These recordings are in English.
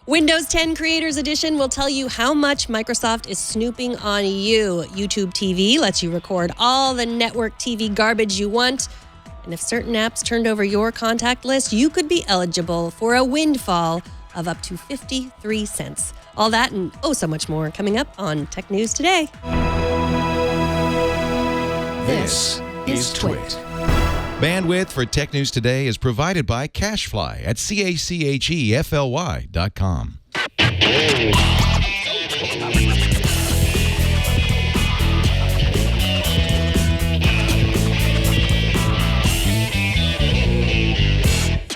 Windows 10 Creators Edition will tell you how much Microsoft is snooping on you. YouTube TV lets you record all the network TV garbage you want. And if certain apps turned over your contact list, you could be eligible for a windfall of up to 53 cents. All that and so much more coming up on Tech News Today. This is Twit. Bandwidth for Tech News Today is provided by CacheFly at CACHEFLY.com.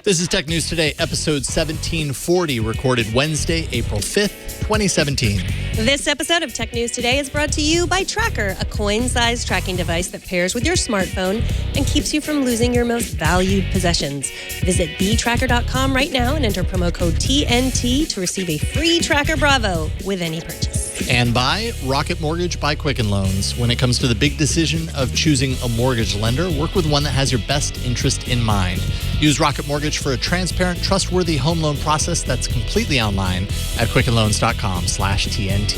This is Tech News Today, episode 1740, recorded Wednesday, April 5th, 2017. This episode of Tech News Today is brought to you by Tracker, a coin-sized tracking device that pairs with your smartphone and keeps you from losing your most valued possessions. Visit betracker.com right now and enter promo code TNT to receive a free Tracker Bravo with any purchase. And by Rocket Mortgage by Quicken Loans. When it comes to the big decision of choosing a mortgage lender, work with one that has your best interest in mind. Use Rocket Mortgage for a transparent, trustworthy home loan process that's completely online at quickenloans.com/TNT.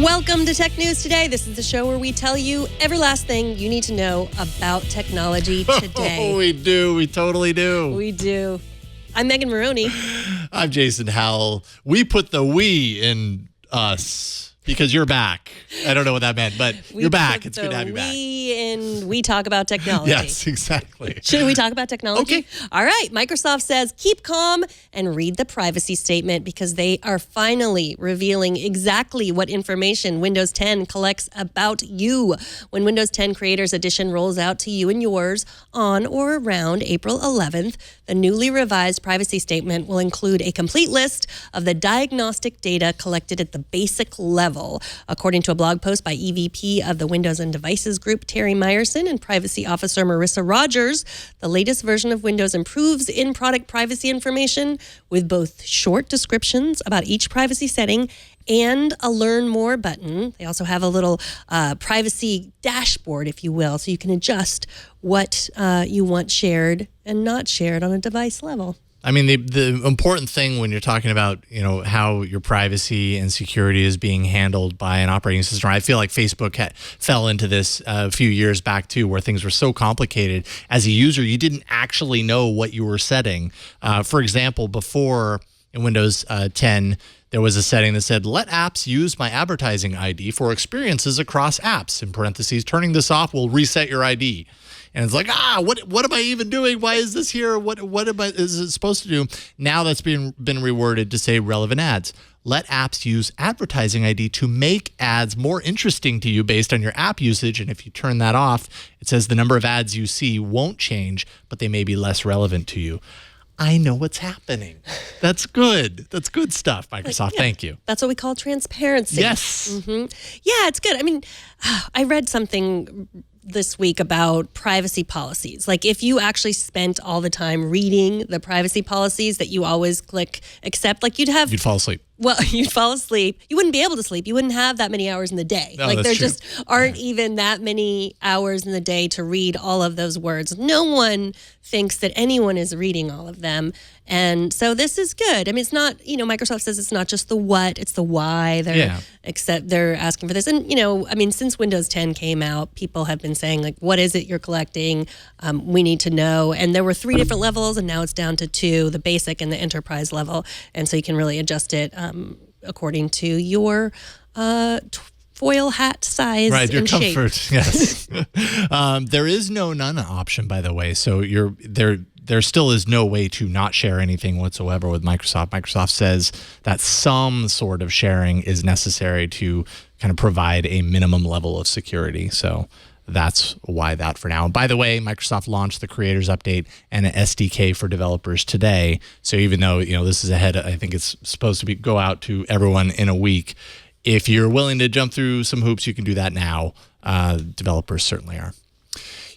Welcome to Tech News Today. This is the show where we tell you every last thing you need to know about technology today. Oh, we do. We totally do. We do. I'm Megan Maroney. I'm Jason Howell. We put the we in us because you're back. I don't know what that meant, but you're back. It's good to have you back. We talk about technology. Yes, exactly. Should we talk about technology? Okay. All right. Microsoft says keep calm and read the privacy statement because they are finally revealing exactly what information Windows 10 collects about you. When Windows 10 Creators Edition rolls out to you and yours on or around April 11th, the newly revised privacy statement will include a complete list of the diagnostic data collected at the basic level. According to a blog post by EVP of the Windows and Devices Group, Terry Myerson, and Privacy Officer Marissa Rogers, the latest version of Windows improves in-product privacy information with both short descriptions about each privacy setting and a Learn More button. They also have a little privacy dashboard, if you will, so you can adjust what you want shared and not shared on a device level. I mean, the important thing when you're talking about, how your privacy and security is being handled by an operating system, I feel like Facebook fell into this a few years back too, where things were so complicated. As a user, you didn't actually know what you were setting. For example, before in Windows 10, there was a setting that said, let apps use my advertising ID for experiences across apps. In parentheses, turning this off will reset your ID. And it's like, what am I even doing? Why is this here? What is it supposed to do? Now that's been reworded to say relevant ads. Let apps use advertising ID to make ads more interesting to you based on your app usage. And if you turn that off, it says the number of ads you see won't change, but they may be less relevant to you. I know what's happening. That's good. That's good stuff, Microsoft. Thank you. That's what we call transparency. Yes. Mm-hmm. Yeah, it's good. I mean, I read something this week about privacy policies. Like if you actually spent all the time reading the privacy policies that you always click accept, like you'd fall asleep. Well, you'd fall asleep. You wouldn't be able to sleep. You wouldn't have that many hours in the day. No, like there true. just aren't even that many hours in the day to read all of those words. No one thinks that anyone is reading all of them. And so this is good. I mean, it's not, Microsoft says it's not just the what, it's the why. They're asking for this. And, since Windows 10 came out, people have been saying, like, what is it you're collecting? We need to know. And there were 3 different levels, and now it's down to 2, the basic and the enterprise level. And so you can really adjust it according to your foil hat size your and comfort. shape. Yes. There is no none option, by the way. So there still is no way to not share anything whatsoever with Microsoft. Microsoft says that some sort of sharing is necessary to kind of provide a minimum level of security. So that's why that for now. And by the way, Microsoft launched the Creators Update and an SDK for developers today. So even though this is ahead, I think it's supposed to go out to everyone in a week. If you're willing to jump through some hoops, you can do that now. Developers certainly are.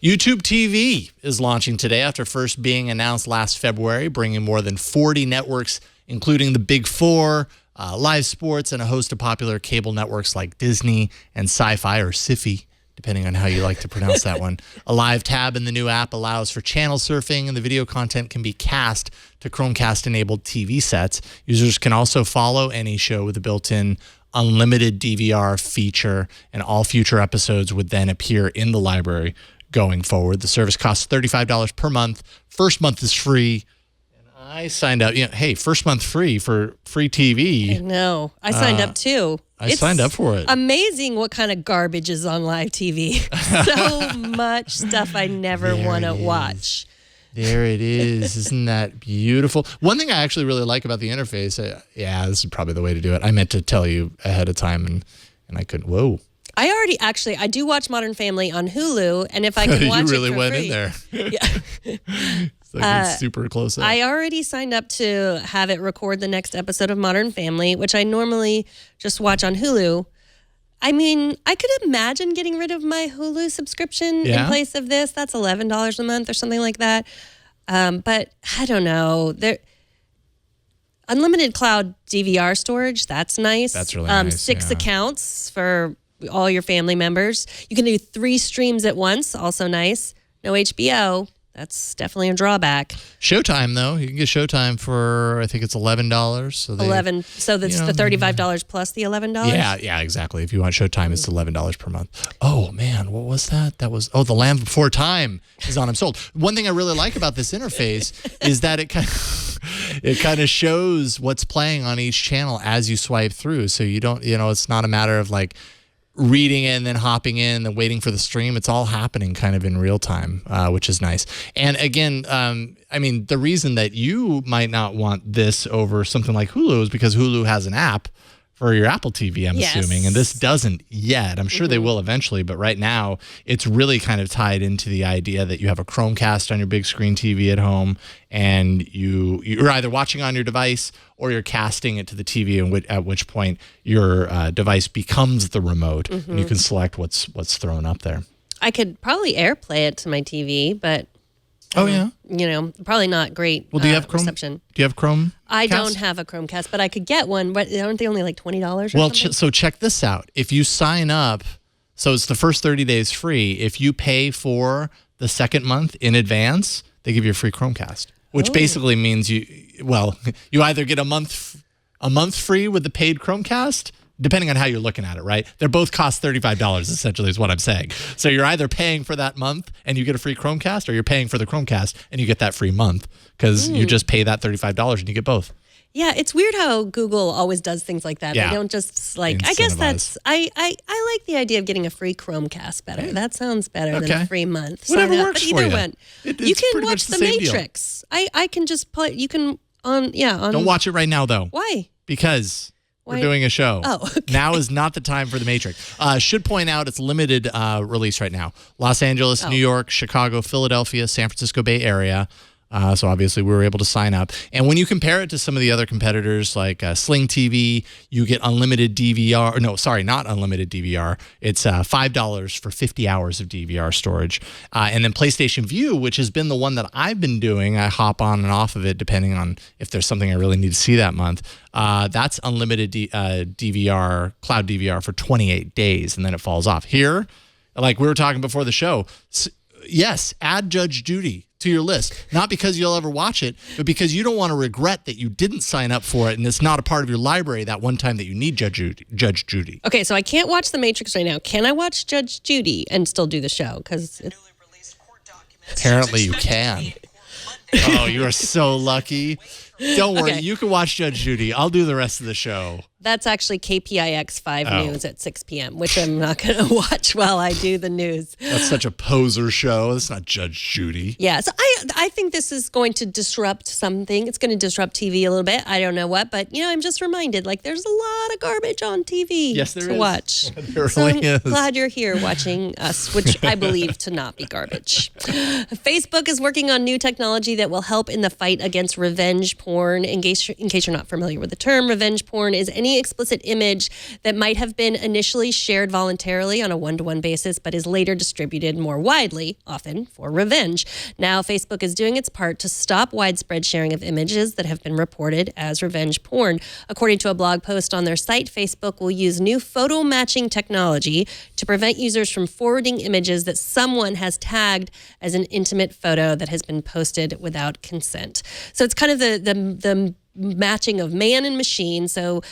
YouTube TV is launching today after first being announced last February, bringing more than 40 networks, including the Big Four, live sports, and a host of popular cable networks like Disney and SyFy or SyFy depending on how you like to pronounce that one. A live tab in the new app allows for channel surfing, and the video content can be cast to Chromecast-enabled TV sets. Users can also follow any show with a built-in unlimited DVR feature, and all future episodes would then appear in the library going forward. The service costs $35 per month. First month is free. And I signed up. Hey, first month free for free TV. I know. I signed up too. I signed up for it. Amazing what kind of garbage is on live TV. So much stuff I never want to watch. There it is. Isn't that beautiful? One thing I actually really like about the interface, this is probably the way to do it. I meant to tell you ahead of time, and I couldn't. Whoa. I do watch Modern Family on Hulu, and if I can watch it for free. You really went in there. Yeah. It's like it's super close up. I already signed up to have it record the next episode of Modern Family, which I normally just watch on Hulu. I mean, I could imagine getting rid of my Hulu subscription in place of this. That's $11 a month or something like that. But I don't know. Unlimited cloud DVR storage, that's nice. That's really nice. 6 accounts for all your family members. You can do 3 streams at once, also nice. No HBO. That's definitely a drawback. Showtime, though. You can get Showtime for, I think it's $11. So So that's the $35 plus the $11? Yeah, exactly. If you want Showtime, it's $11 per month. Oh, man, what was that? The Land Before Time is on Sold. One thing I really like about this interface is that it kind of shows what's playing on each channel as you swipe through. So you don't, it's not a matter of like reading it and then hopping in and then waiting for the stream. It's all happening kind of in real time, which is nice. And again, I mean, the reason that you might not want this over something like Hulu is because Hulu has an app for your Apple TV, I'm assuming, and this doesn't yet. I'm sure they will eventually, but right now it's really kind of tied into the idea that you have a Chromecast on your big screen TV at home, and you're either watching on your device or you're casting it to the TV, at which point your device becomes the remote, and you can select what's thrown up there. I could probably AirPlay it to my TV, but probably not great. Well, do you have Chrome reception. Do you have Chrome? I don't have a Chromecast, but I could get one. But aren't they only like $20 or something? So check this out. If you sign up, so it's the first 30 days free. If you pay for the second month in advance, they give you a free Chromecast, which basically means you either get a month free with the paid Chromecast, depending on how you're looking at it, right? They both cost $35, essentially, is what I'm saying. So you're either paying for that month and you get a free Chromecast, or you're paying for the Chromecast and you get that free month, because you just pay that $35 and you get both. Yeah, it's weird how Google always does things like that. Yeah. They don't just I guess that's I like the idea of getting a free Chromecast better. Yeah. That sounds better than a free month. Whatever works for you. One. You can watch The Matrix. I can just put on Don't watch it right now though. Why? Because we're doing a show. Oh, okay. Now is not the time for The Matrix. Should point out it's limited release right now. Los Angeles, New York, Chicago, Philadelphia, San Francisco Bay Area. So obviously we were able to sign up. And when you compare it to some of the other competitors like Sling TV, you get unlimited DVR. No, sorry, not unlimited DVR. It's $5 for 50 hours of DVR storage. And then PlayStation Vue, which has been the one that I've been doing. I hop on and off of it depending on if there's something I really need to see that month. That's unlimited DVR, cloud DVR for 28 days, and then it falls off. Here, like we were talking before the show, yes, add Judge Judy to your list. Not because you'll ever watch it, but because you don't want to regret that you didn't sign up for it and it's not a part of your library that one time that you need Judge Judy. Okay, so I can't watch The Matrix right now. Can I watch Judge Judy and still do the show? Because apparently you can. Oh, you are so lucky. Don't worry, you can watch Judge Judy. I'll do the rest of the show. That's actually KPIX 5 News at 6 p.m., which I'm not going to watch while I do the news. That's such a poser show. That's not Judge Judy. Yeah, so I think this is going to disrupt something. It's going to disrupt TV a little bit. I don't know what, but, I'm just reminded, there's a lot of garbage on TV to watch. There really is. I'm glad you're here watching us, which I believe to not be garbage. Facebook is working on new technology that will help in the fight against revenge porn. In case you're not familiar with the term, revenge porn is any any explicit image that might have been initially shared voluntarily on a one-to-one basis, but is later distributed more widely, often for revenge. Now, Facebook is doing its part to stop widespread sharing of images that have been reported as revenge porn. According to a blog post on their site, Facebook will use new photo matching technology to prevent users from forwarding images that someone has tagged as an intimate photo that has been posted without consent. So it's kind of the matching of man and machine. So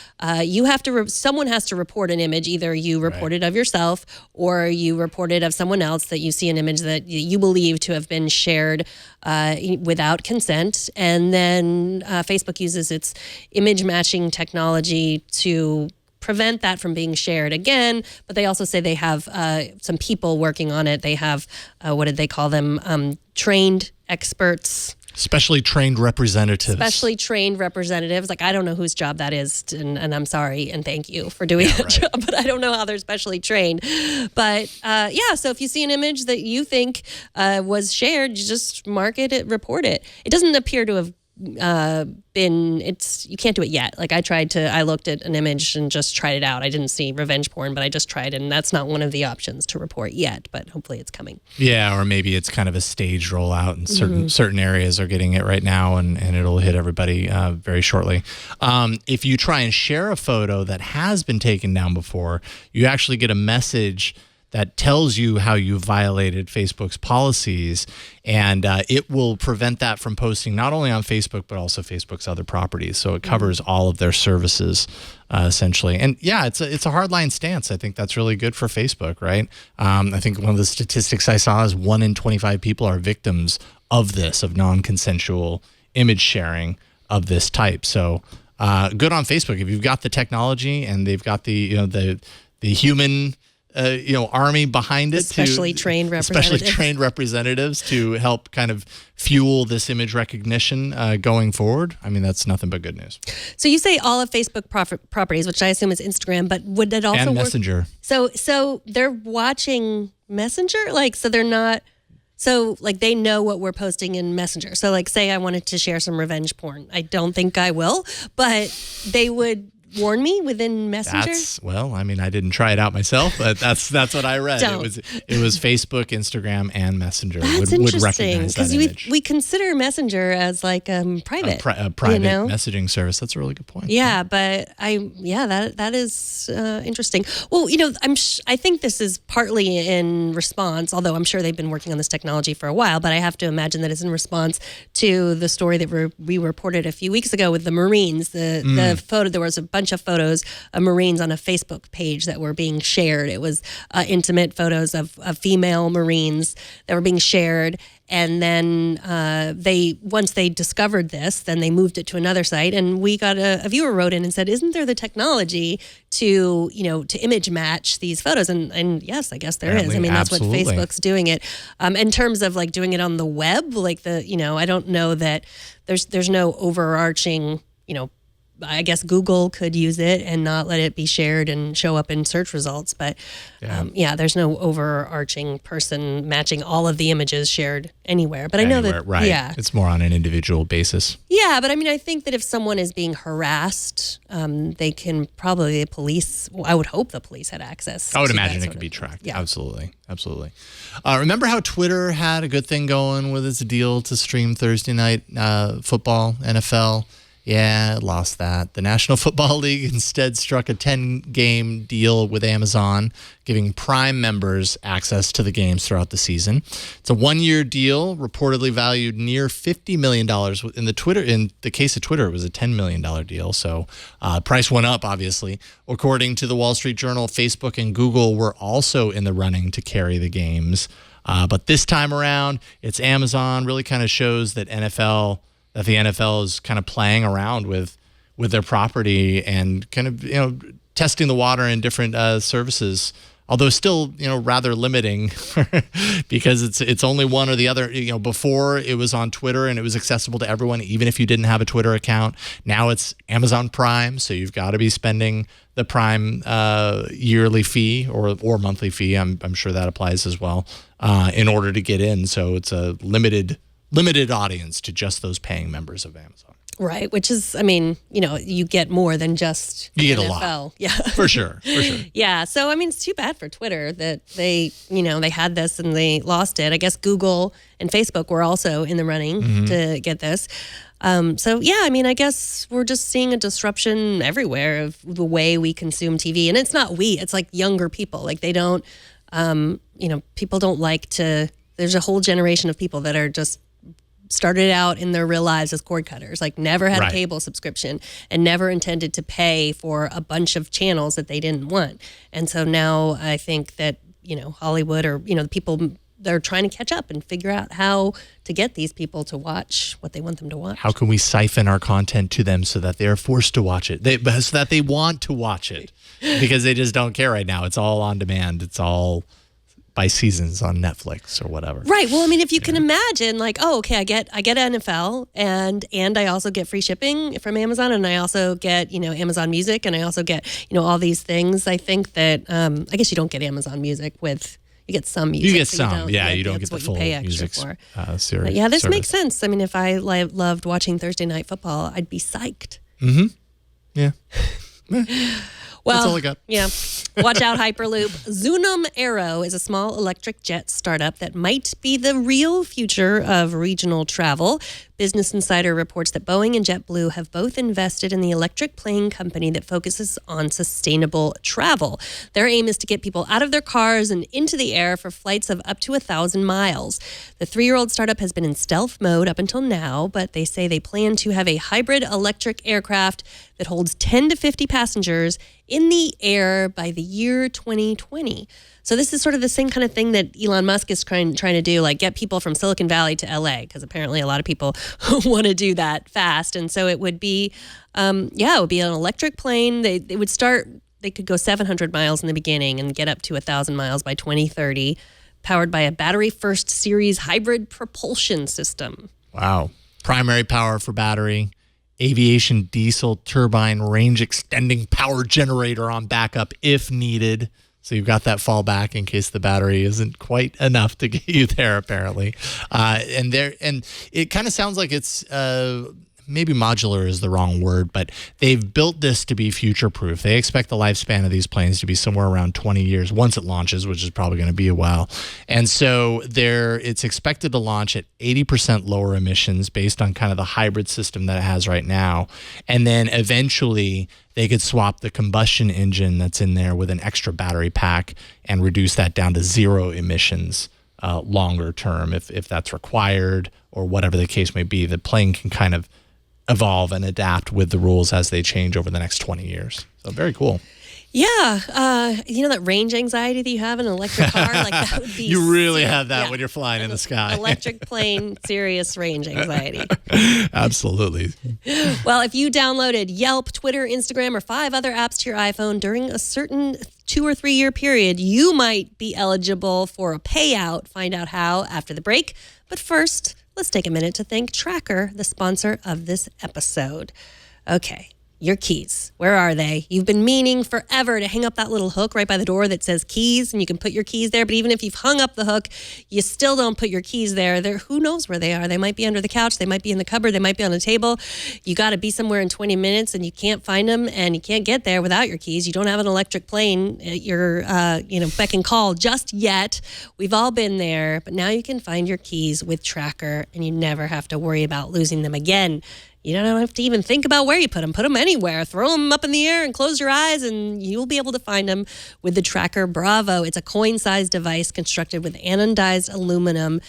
you have to someone has to report an image. Either you report it of yourself or you report it of someone else that you see an image that you believe to have been shared without consent. And then Facebook uses its image matching technology to prevent that from being shared again. But they also say they have some people working on it. They have, what did they call them? Trained experts. Specially trained representatives. Specially trained representatives. Like, I don't know whose job that is, and I'm sorry and thank you for doing that job, but I don't know how they're specially trained. But so if you see an image that you think was shared, you just mark it, report it. It doesn't appear to have you can't do it yet. Like I looked at an image and just tried it out. I didn't see revenge porn, but I just tried it, and that's not one of the options to report yet, but hopefully it's coming. Yeah, or maybe it's kind of a staged rollout and certain areas are getting it right now, and it'll hit everybody very shortly. If you try and share a photo that has been taken down before, you actually get a message that tells you how you violated Facebook's policies, and it will prevent that from posting not only on Facebook, but also Facebook's other properties. So it covers all of their services, essentially. And yeah, it's a hardline stance. I think that's really good for Facebook, right? I think one of the statistics I saw is 1 in 25 people are victims of this, of non-consensual image sharing of this type. So good on Facebook. If you've got the technology and they've got the human army behind it, especially trained representatives to help kind of fuel this image recognition going forward. I mean, that's nothing but good news. So you say all of Facebook properties, which I assume is Instagram, but would that also and work? Messenger? So they're watching Messenger, so they're not. So they know what we're posting in Messenger. So say I wanted to share some revenge porn. I don't think I will, but they would warn me within Messenger? I didn't try it out myself, but that's what I read. It was Facebook, Instagram, and Messenger would recognize that image. Because we consider Messenger as private. A private messaging service. That's a really good point. Yeah, but that is interesting. Well, I think this is partly in response, although I'm sure they've been working on this technology for a while, but I have to imagine that it's in response to the story that we reported a few weeks ago with the Marines. The photo, there was a bunch of photos of Marines on a Facebook page that were being shared. It was intimate photos of female Marines that were being shared. And then once they discovered this, then they moved it to another site. And we got a viewer wrote in and said, "Isn't there the technology to image match these photos?" And yes, I guess there is. I mean, that's what Facebook's doing it. In terms of doing it on the web, I don't know that there's no overarching, I guess Google could use it and not let it be shared and show up in search results. But there's no overarching person matching all of the images shared anywhere. But I know that, it's more on an individual basis. Yeah, but I think that if someone is being harassed, they can probably, the police, I would hope the police had access. I would imagine it could be tracked. Yeah. Absolutely. Remember how Twitter had a good thing going with its deal to stream Thursday night football, NFL? Yeah, it lost that. The National Football League instead struck a 10-game deal with Amazon, giving Prime members access to the games throughout the season. It's a one-year deal, reportedly valued near $50 million. In the case of Twitter, it was a $10 million deal, so price went up, obviously. According to the Wall Street Journal, Facebook and Google were also in the running to carry the games. But this time around, it's Amazon. Really kind of shows that the NFL is kind of playing around with their property and kind of testing the water in different services, although still rather limiting because it's only one or the other. Before it was on Twitter and it was accessible to everyone, even if you didn't have a Twitter account. Now it's Amazon Prime, so you've got to be spending the Prime yearly fee or monthly fee. I'm sure that applies as well in order to get in. So it's a limited audience to just those paying members of Amazon. Right, which is, I mean, you get more than just You get NFL. a lot. Yeah. For sure. Yeah, so I mean, it's too bad for Twitter that they had this and they lost it. I guess Google and Facebook were also in the running to get this. So yeah, I mean, I guess we're just seeing a disruption everywhere of the way we consume TV, and it's not it's like younger people. Like they don't, people don't like to. There's a whole generation of people that are just started out in their real lives as cord cutters, like never had a cable subscription and never intended to pay for a bunch of channels that they didn't want. And so now I think that, Hollywood or, the people, they're trying to catch up and figure out how to get these people to watch what they want them to watch. How can we siphon our content to them so that they are forced to watch it, so that they want to watch it, because they just don't care right now. It's all on demand. It's all by seasons on Netflix or whatever. Right. Well, I mean, if you can imagine, like, oh, okay, I get NFL and I also get free shipping from Amazon, and I also get, Amazon Music, and I also get, all these things. I think that I guess you don't get Amazon Music with. You get some music. You get some, you don't get the full music series. But yeah, this makes sense. I mean, if I loved watching Thursday Night Football, I'd be psyched. Mm-hmm. Yeah. Well, that's all I got. Yeah. Watch out, Hyperloop. Zunum Aero is a small electric jet startup that might be the real future of regional travel. Business Insider reports that Boeing and JetBlue have both invested in the electric plane company that focuses on sustainable travel. Their aim is to get people out of their cars and into the air for flights of up to 1,000 miles. The 3-year-old startup has been in stealth mode up until now, but they say they plan to have a hybrid electric aircraft that holds 10 to 50 passengers in the air by the year 2020. So this is sort of the same kind of thing that Elon Musk is trying to do, like get people from Silicon Valley to LA, because apparently a lot of people want to do that fast. And so it would be, it would be an electric plane. They could go 700 miles in the beginning and get up to 1,000 miles by 2030, powered by a battery-first series hybrid propulsion system. Wow. Primary power for battery, aviation diesel turbine, range extending power generator on backup if needed. So you've got that fallback in case the battery isn't quite enough to get you there, apparently. And it kind of sounds like it's maybe modular is the wrong word, but they've built this to be future-proof. They expect the lifespan of these planes to be somewhere around 20 years once it launches, which is probably going to be a while. And so it's expected to launch at 80% lower emissions based on kind of the hybrid system that it has right now. And then eventually they could swap the combustion engine that's in there with an extra battery pack and reduce that down to zero emissions longer term if that's required, or whatever the case may be. The plane can kind of evolve and adapt with the rules as they change over the next 20 years. So very cool. Yeah. That range anxiety that you have in an electric car, like that would be... You really have that when you're flying in the sky. Electric plane, serious range anxiety. Absolutely. Well, if you downloaded Yelp, Twitter, Instagram, or 5 other apps to your iPhone during a certain 2 or 3 year period, you might be eligible for a payout. Find out how after the break. But first, let's take a minute to thank Tracker, the sponsor of this episode. Okay. Your keys. Where are they? You've been meaning forever to hang up that little hook right by the door that says keys, and you can put your keys there. But even if you've hung up the hook, you still don't put your keys there. Who knows where they are? They might be under the couch. They might be in the cupboard. They might be on a table. You got to be somewhere in 20 minutes, and you can't find them, and you can't get there without your keys. You don't have an electric plane at your, beck and call just yet. We've all been there, but now you can find your keys with Tracker, and you never have to worry about losing them again. You don't have to even think about where you put them. Put them anywhere. Throw them up in the air and close your eyes, and you'll be able to find them with the Tracker Bravo. It's a coin-sized device constructed with anodized aluminum.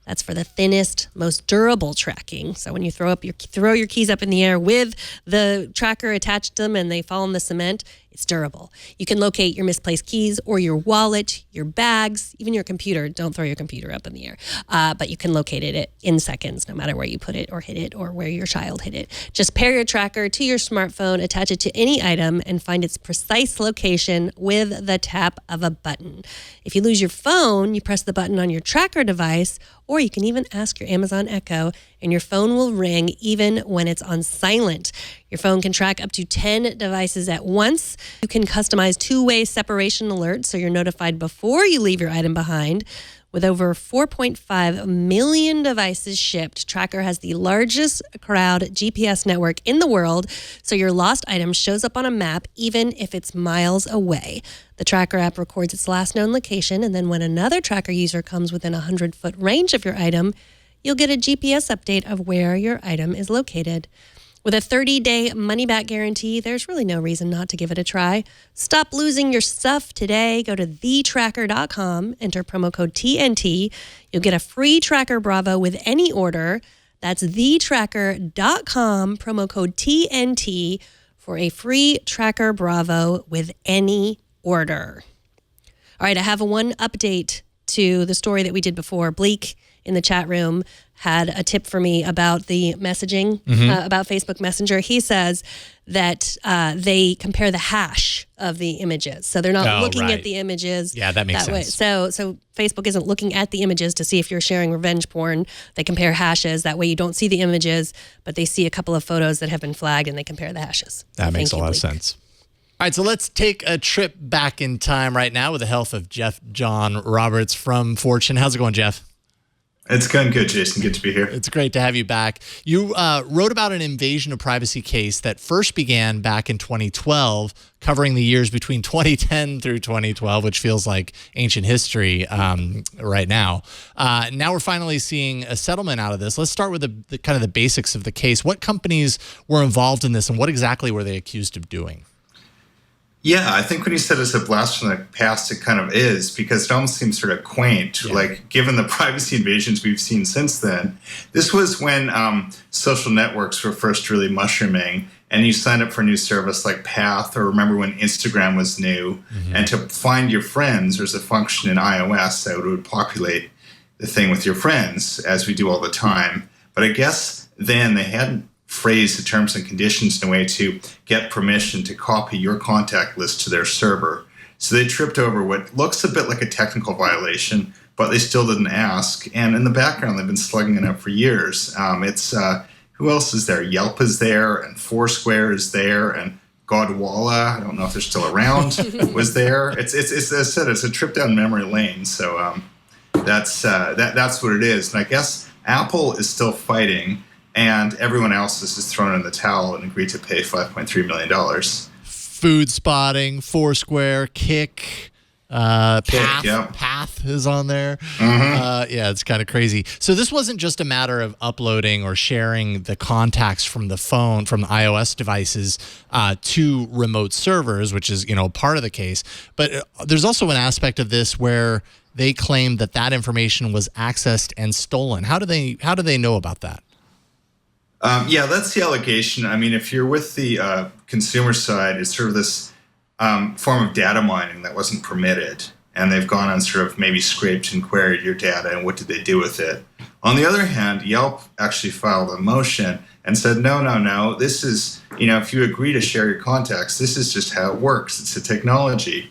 That's for the thinnest, most durable tracking. So when you throw your keys up in the air with the tracker attached to them and they fall in the cement, it's durable. You can locate your misplaced keys or your wallet, your bags, even your computer. Don't throw your computer up in the air. But you can locate it in seconds, no matter where you put it or hit it or where your child hit it. Just pair your tracker to your smartphone, attach it to any item, and find its precise location with the tap of a button. If you lose your phone, you press the button on your tracker device, or you can even ask your Amazon Echo, and your phone will ring even when it's on silent. Your phone can track up to 10 devices at once. You can customize 2-way separation alerts so you're notified before you leave your item behind. With over 4.5 million devices shipped, Tracker has the largest crowd GPS network in the world, so your lost item shows up on a map even if it's miles away. The Tracker app records its last known location, and then when another Tracker user comes within a 100-foot range of your item, you'll get a GPS update of where your item is located. With a 30-day money-back guarantee, there's really no reason not to give it a try. Stop losing your stuff today. Go to thetracker.com, enter promo code TNT. You'll get a free Tracker Bravo with any order. That's thetracker.com, promo code TNT, for a free Tracker Bravo with any order. All right, I have one update to the story that we did before. Bleak in the chat room had a tip for me about the messaging, about Facebook Messenger. He says that they compare the hash of the images. So they're not looking at the images. Yeah, that makes sense. Way. So Facebook isn't looking at the images to see if you're sharing revenge porn. They compare hashes. That way you don't see the images, but they see a couple of photos that have been flagged and they compare the hashes. That makes a lot of sense. All right, so let's take a trip back in time right now with the help of Jeff John Roberts from Fortune. How's it going, Jeff? It's going good, Jason. Good to be here. It's great to have you back. You wrote about an invasion of privacy case that first began back in 2012, covering the years between 2010 through 2012, which feels like ancient history right now. Now we're finally seeing a settlement out of this. Let's start with the kind of the basics of the case. What companies were involved in this, and what exactly were they accused of doing? Yeah, I think when you said it's a blast from the past, it kind of is, because it almost seems sort of quaint, like given the privacy invasions we've seen since then. This was when social networks were first really mushrooming, and you signed up for a new service like Path, or remember when Instagram was new, and to find your friends, there's a function in iOS that would populate the thing with your friends, as we do all the time. But I guess then they hadn't phrase the terms and conditions in a way to get permission to copy your contact list to their server. So they tripped over what looks a bit like a technical violation, but they still didn't ask. And in the background, they've been slugging it up for years. Who else is there? Yelp is there, and Foursquare is there, and Godwalla, I don't know if they're still around, was there. It's as I said, it's a trip down memory lane. So that's what it is. And I guess Apple is still fighting, and everyone else has just thrown in the towel and agreed to pay $5.3 million. Food Spotting, Foursquare, Kick, Path is on there. Yeah, it's kind of crazy. So this wasn't just a matter of uploading or sharing the contacts from the phone, from the iOS devices to remote servers, which is, part of the case. But there's also an aspect of this where they claim that information was accessed and stolen. How do they know about that? Yeah, that's the allegation. I mean, if you're with the consumer side, it's sort of this form of data mining that wasn't permitted. And they've gone and sort of maybe scraped and queried your data, and what did they do with it? On the other hand, Yelp actually filed a motion and said, no, this is, if you agree to share your contacts, this is just how it works. It's a technology.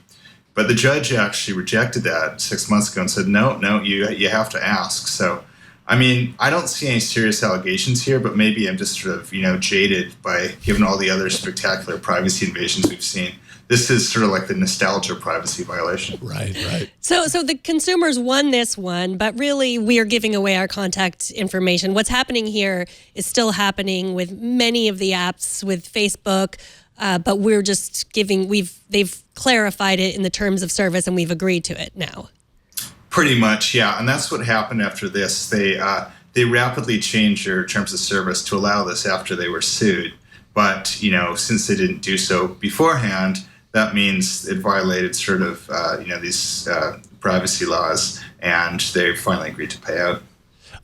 But the judge actually rejected that 6 months ago and said, no, you have to ask. So, I mean, I don't see any serious allegations here, but maybe I'm just sort of, jaded by given all the other spectacular privacy invasions we've seen. This is sort of like the nostalgia privacy violation. Right. So the consumers won this one, but really we are giving away our contact information. What's happening here is still happening with many of the apps, with Facebook, but we're just they've clarified it in the terms of service, and we've agreed to it now. Pretty much, yeah. And that's what happened after this. They rapidly changed their terms of service to allow this after they were sued. But, since they didn't do so beforehand, that means it violated sort of, these privacy laws, and they finally agreed to pay out.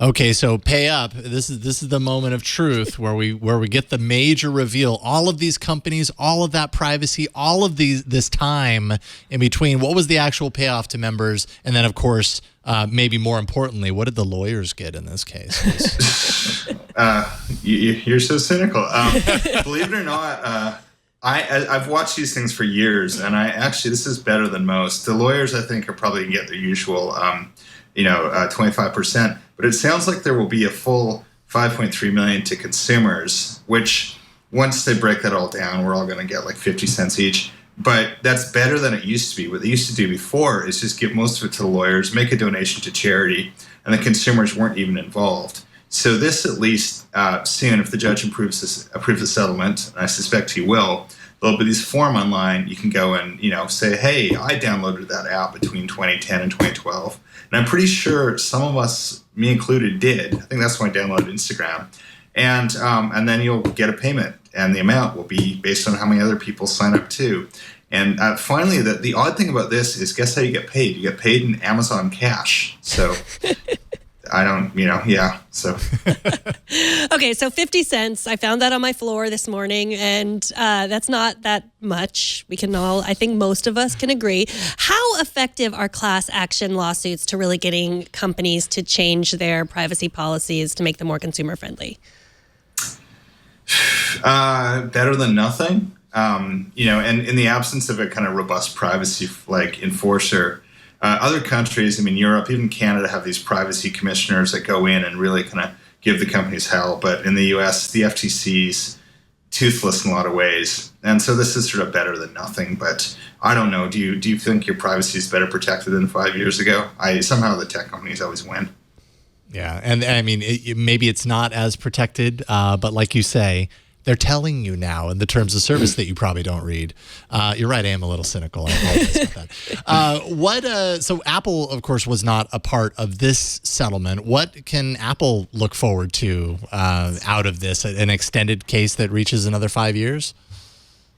Okay, so pay up. This is the moment of truth where we get the major reveal. All of these companies, all of that privacy, all of this time in between. What was the actual payoff to members? And then, of course, maybe more importantly, what did the lawyers get in this case? You're so cynical. Believe it or not, I've watched these things for years, and this is better than most. The lawyers, I think, are probably going to get their usual 25%. But it sounds like there will be a full $5.3 million to consumers, which once they break that all down, we're all going to get like 50 cents each. But that's better than it used to be. What they used to do before is just give most of it to the lawyers, make a donation to charity, and the consumers weren't even involved. So this, at least soon, if the judge approves the settlement, and I suspect he will, there'll be this form online. You can go and say, hey, I downloaded that app between 2010 and 2012. And I'm pretty sure some of us, me included, did. I think that's when I downloaded Instagram. And then you'll get a payment, and the amount will be based on how many other people sign up too. And finally, the odd thing about this is, guess how you get paid? You get paid in Amazon Cash. So I don't, so. Okay, so 50 cents. I found that on my floor this morning, and that's not that much. I think most of us can agree. How effective are class action lawsuits to really getting companies to change their privacy policies to make them more consumer friendly? Better than nothing. And in the absence of a kind of robust privacy enforcer, other countries, Europe, even Canada, have these privacy commissioners that go in and really kind of give the companies hell. But in the U.S., the FTC's toothless in a lot of ways, and so this is sort of better than nothing. But I don't know. Do you think your privacy is better protected than 5 years ago? Somehow the tech companies always win. Yeah, and maybe it's not as protected, but like you say, they're telling you now in the terms of service that you probably don't read. You're right, I am a little cynical. I apologize about that. So Apple, of course, was not a part of this settlement. What can Apple look forward to out of this? An extended case that reaches another 5 years?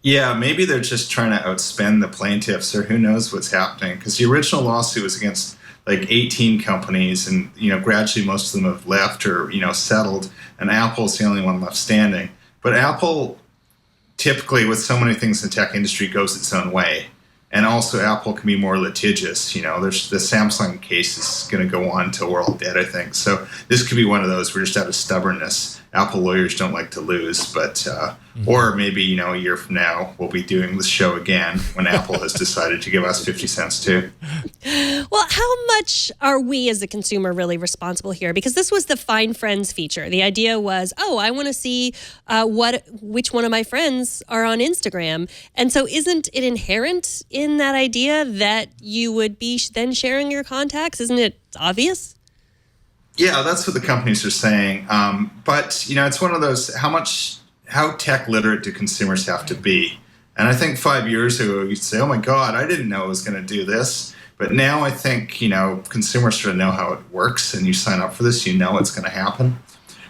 Yeah, maybe they're just trying to outspend the plaintiffs, or who knows what's happening. Because the original lawsuit was against 18 companies, and gradually most of them have left or settled, and Apple's the only one left standing. But Apple, typically, with so many things in the tech industry, goes its own way. And also, Apple can be more litigious. There's the Samsung case is going to go on till we're all dead, I think. So this could be one of those where just out of stubbornness, Apple lawyers don't like to lose. But or maybe a year from now, we'll be doing this show again when Apple has decided to give us 50 cents too. Well, how much are we as a consumer really responsible here? Because this was the Find Friends feature. The idea was, I want to see which one of my friends are on Instagram. And so isn't it inherent in that idea that you would be then sharing your contacts? Isn't it obvious? Yeah, that's what the companies are saying. But, it's one of those, how tech literate do consumers have to be? And I think 5 years ago, you'd say, oh my God, I didn't know it was going to do this. But now I think, consumers sort of know how it works, and you sign up for this, it's going to happen.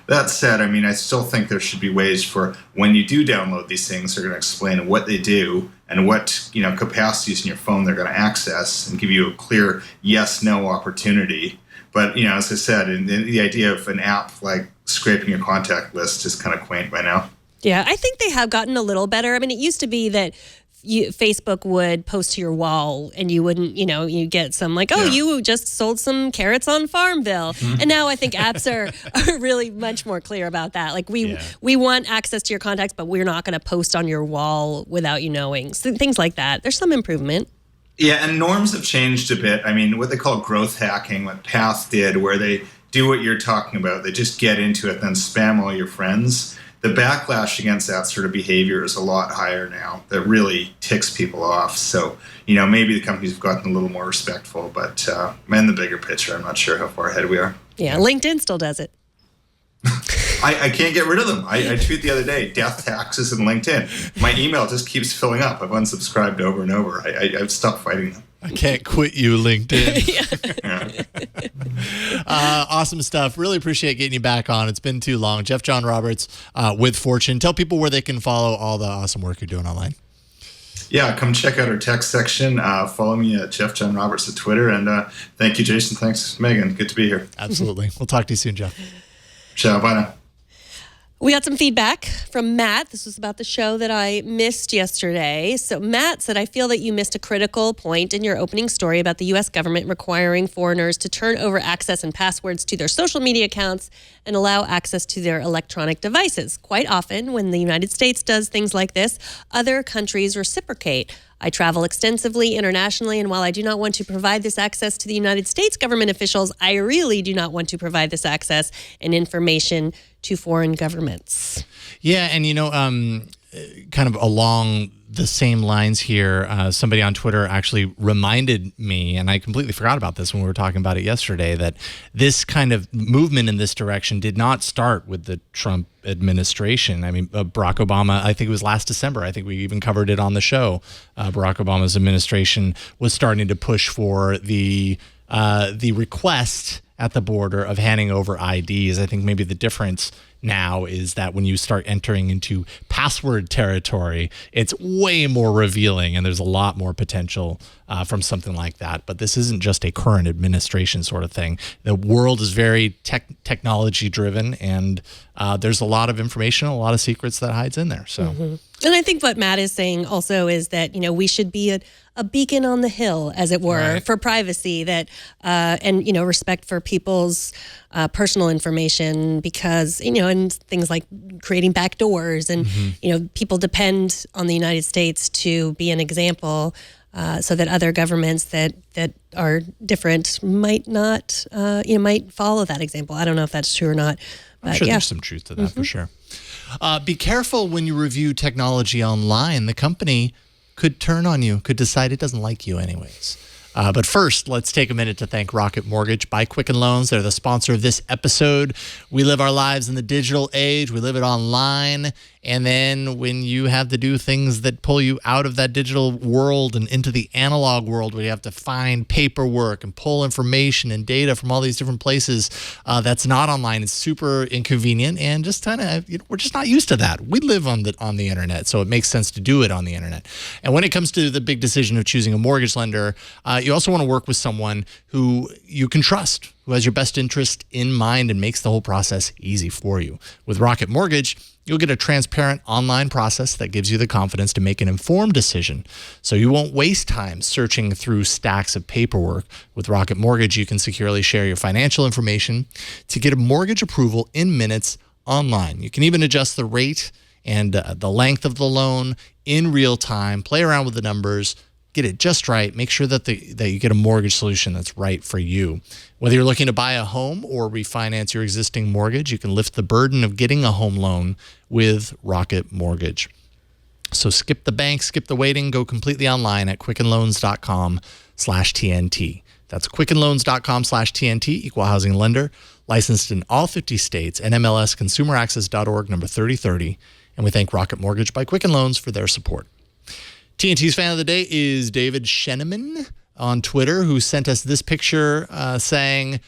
That said, I still think there should be ways for when you do download these things, they're going to explain what they do and what, capacities in your phone they're going to access, and give you a clear yes-no opportunity. But, as I said, the idea of an app like scraping your contact list is kind of quaint by now. Yeah, I think they have gotten a little better. It used to be that Facebook would post to your wall and you wouldn't, you get some you just sold some carrots on Farmville. Mm-hmm. And now I think apps are really much more clear about that. We want access to your contacts, but we're not going to post on your wall without you knowing. So things like that. There's some improvement. Yeah, and norms have changed a bit. What they call growth hacking, what Path did, where they do what you're talking about. They just get into it, then spam all your friends. The backlash against that sort of behavior is a lot higher now. That really ticks people off. So, maybe the companies have gotten a little more respectful, but in the bigger picture, I'm not sure how far ahead we are. Yeah, LinkedIn still does it. I can't get rid of them. I tweet the other day, death taxes and LinkedIn. My email just keeps filling up. I've unsubscribed over and over. I've stopped fighting them. I can't quit you, LinkedIn. Yeah. Awesome stuff. Really appreciate getting you back on. It's been too long. Jeff John Roberts with Fortune. Tell people where they can follow all the awesome work you're doing online. Yeah, come check out our tech section. Follow me at Jeff John Roberts at Twitter. And thank you, Jason. Thanks, Megan. Good to be here. Absolutely. We'll talk to you soon, Jeff. Ciao. Bye now. We got some feedback from Matt. This was about the show that I missed yesterday. So Matt said, I feel that you missed a critical point in your opening story about the U.S. government requiring foreigners to turn over access and passwords to their social media accounts and allow access to their electronic devices. Quite often, when the United States does things like this, other countries reciprocate. I travel extensively internationally, and while I do not want to provide this access to the United States government officials, I really do not want to provide this access and information to foreign governments. Yeah, and kind of along the same lines here, somebody on Twitter actually reminded me, and I completely forgot about this when we were talking about it yesterday, that this kind of movement in this direction did not start with the Trump administration. I mean, Barack Obama, I think it was last December, I think we even covered it on the show, Barack Obama's administration was starting to push for the request at the border of handing over IDs. I think maybe the difference now is that when you start entering into password territory, it's way more revealing, and there's a lot more potential from something like that. But this isn't just a current administration sort of thing. The world is very technology driven, and there's a lot of information, a lot of secrets that hides in there. So, And I think what Matt is saying also is that, we should be a beacon on the hill, as it were, for privacy, that and respect for people's personal information, because and things like creating backdoors, and people depend on the United States to be an example, so that other governments that are different might not might follow that example. I don't know if that's true or not. But I'm sure there's some truth to that for sure. Be careful when you review technology online. The company could turn on you, could decide it doesn't like you anyways. But first, let's take a minute to thank Rocket Mortgage by Quicken Loans. They're the sponsor of this episode. We live our lives in the digital age. We live it online. And then when you have to do things that pull you out of that digital world and into the analog world, where you have to find paperwork and pull information and data from all these different places that's not online, it's super inconvenient, and just kind of we're just not used to that. We live on the internet, so it makes sense to do it on the internet. And when it comes to the big decision of choosing a mortgage lender, you also want to work with someone who you can trust, who has your best interest in mind and makes the whole process easy for you. With Rocket Mortgage, you'll get a transparent online process that gives you the confidence to make an informed decision, so you won't waste time searching through stacks of paperwork. With Rocket Mortgage, you can securely share your financial information to get a mortgage approval in minutes online. You can even adjust the rate and the length of the loan in real time, play around with the numbers, get it just right, make sure that you get a mortgage solution that's right for you. Whether you're looking to buy a home or refinance your existing mortgage, you can lift the burden of getting a home loan with Rocket Mortgage. So skip the bank, skip the waiting, go completely online at quickenloans.com/TNT. That's quickenloans.com/TNT, equal housing lender, licensed in all 50 states, NMLS consumeraccess.org, number 3030. And we thank Rocket Mortgage by Quicken Loans for their support. TNT's fan of the day is David Sheneman on Twitter, who sent us this picture saying,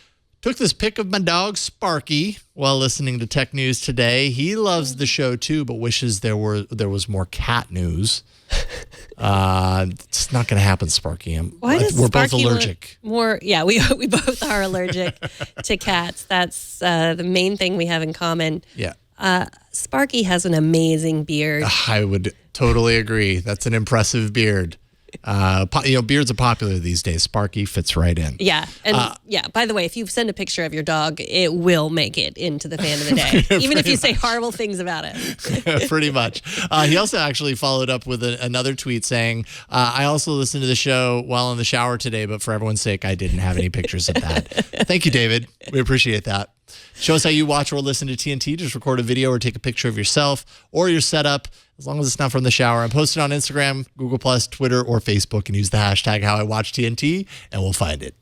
took this pic of my dog Sparky while listening to Tech News today. He loves the show too, but wishes there was more cat news. It's not going to happen, Sparky. We're both allergic. We both are allergic to cats. That's the main thing we have in common. Yeah. Sparky has an amazing beard. I would totally agree. That's an impressive beard. Beards are popular these days. Sparky fits right in. Yeah. And by the way, if you send a picture of your dog, it will make it into the fan of the day, even if you say horrible things about it. Pretty much. He also actually followed up with another tweet saying, I also listened to the show while in the shower today, but for everyone's sake, I didn't have any pictures of that. Thank you, David. We appreciate that. Show us how you watch or listen to TNT. Just record a video or take a picture of yourself or your setup, as long as it's not from the shower, and post it on Instagram, Google+, Twitter, or Facebook, and use the hashtag HowIWatchTNT, and we'll find it.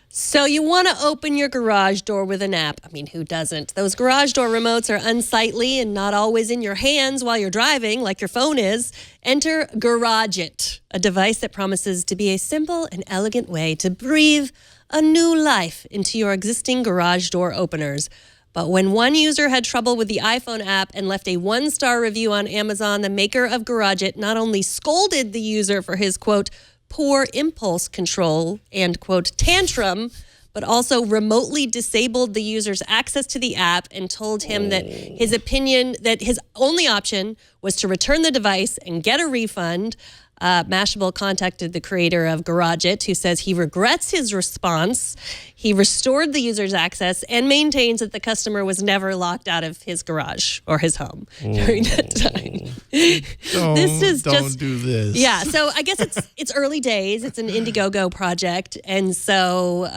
So you want to open your garage door with an app. I mean, who doesn't? Those garage door remotes are unsightly and not always in your hands while you're driving, like your phone is. Enter Garageit, a device that promises to be a simple and elegant way to breathe a new life into your existing garage door openers. But when one user had trouble with the iPhone app and left a 1-star review on Amazon, the maker of Garageit not only scolded the user for his, quote, poor impulse control and, quote, tantrum, but also remotely disabled the user's access to the app and told him that his only option was to return the device and get a refund. Mashable contacted the creator of Garageit, who says he regrets his response. He restored the user's access and maintains that the customer was never locked out of his garage or his home during that time. Don't do this. Yeah, so I guess it's early days. It's an Indiegogo project, and so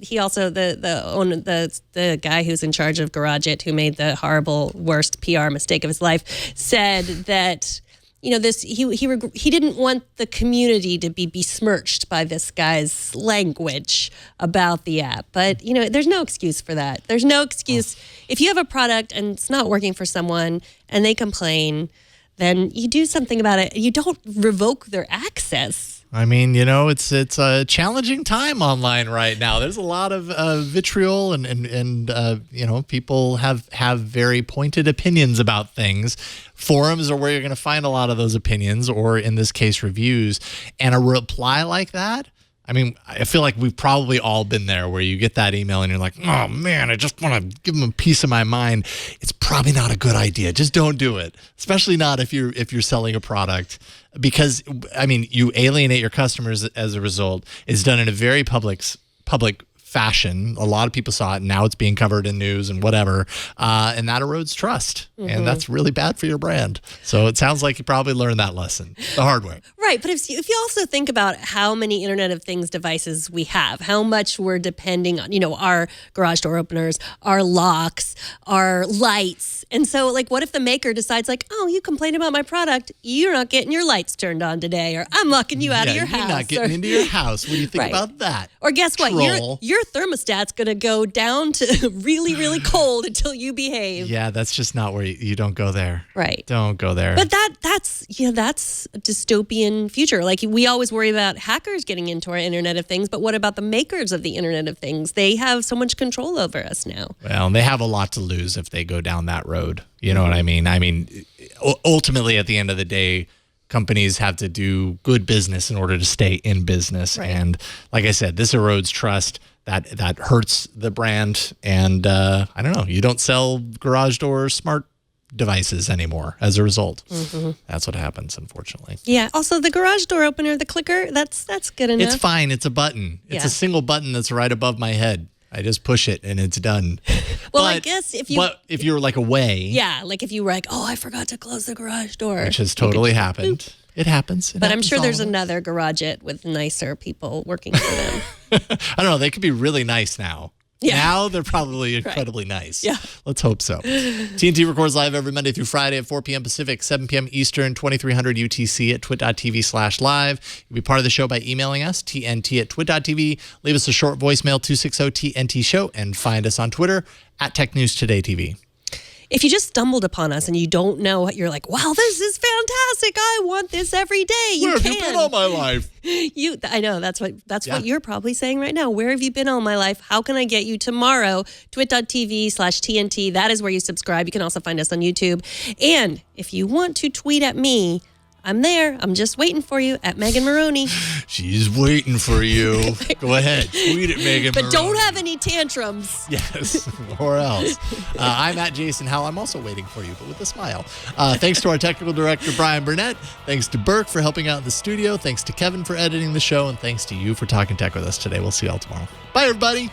he also the guy who's in charge of Garageit, who made the horrible worst PR mistake of his life, said that this he didn't want the community to be besmirched by this guy's language about the app. But there's no excuse for that. There's no excuse if you have a product and it's not working for someone and they complain, then you do something about it. You don't revoke their access. I mean, it's a challenging time online right now. There's a lot of vitriol and people have very pointed opinions about things. Forums are where you're going to find a lot of those opinions, or in this case, reviews. And a reply like that, I mean, I feel like we've probably all been there where you get that email and you're like, oh man, I just want to give them a piece of my mind. It's probably not a good idea. Just don't do it. Especially not if you're selling a product, because I mean, you alienate your customers as a result. It's done in a very public fashion. A lot of people saw it, and now it's being covered in news and whatever, and that erodes trust, and that's really bad for your brand. So it sounds like you probably learned that lesson the hard way. Right, but if you also think about how many Internet of Things devices we have, how much we're depending on, our garage door openers, our locks, our lights. And so, what if the maker decides, oh, you complained about my product, you're not getting your lights turned on today, or I'm locking you out of your house. You're not getting into your house. What do you think about that? Or guess what? Troll. Your thermostat's going to go down to really, really cold until you behave. Yeah, that's just not where you don't go there. Right. Don't go there. But that's a dystopian future. We always worry about hackers getting into our Internet of Things, but what about the makers of the Internet of Things? They have so much control over us now. Well, they have a lot to lose if they go down that road. You know what I mean? I mean, ultimately, at the end of the day, companies have to do good business in order to stay in business. Right. And like I said, this erodes trust. That hurts the brand. And I don't know, you don't sell garage door smart devices anymore as a result. That's what happens, unfortunately. Yeah. Also, the garage door opener, the clicker, that's good enough. It's fine. It's a button. It's a single button that's right above my head. I just push it and it's done. Well, I guess if you're away. Yeah, if you were oh, I forgot to close the garage door. Which has totally happened. Boop. It happens. But I'm sure there's another Garageit with nicer people working for them. I don't know. They could be really nice now. Yeah. Now they're probably incredibly nice. Yeah. Let's hope so. TNT records live every Monday through Friday at 4 p.m. Pacific, 7 p.m. Eastern, 2300 UTC at twit.tv/live. You'll be part of the show by emailing us, tnt@twit.tv. Leave us a short voicemail, 260-TNT-SHOW, and find us on Twitter at TechNewsTodayTV. If you just stumbled upon us and you don't know what you're wow, this is fantastic. I want this every day. Where have you been all my life? I know that's what you're probably saying right now. Where have you been all my life? How can I get you tomorrow? twit.tv/TNT. That is where you subscribe. You can also find us on YouTube. And if you want to tweet at me, I'm there. I'm just waiting for you at Megan Maroney. She's waiting for you. Go ahead. Tweet at Megan But Maroney. Don't have any tantrums. Yes, or else. I'm at Jason Howell. I'm also waiting for you, but with a smile. Thanks to our technical director, Brian Burnett. Thanks to Burke for helping out in the studio. Thanks to Kevin for editing the show. And thanks to you for talking tech with us today. We'll see you all tomorrow. Bye, everybody.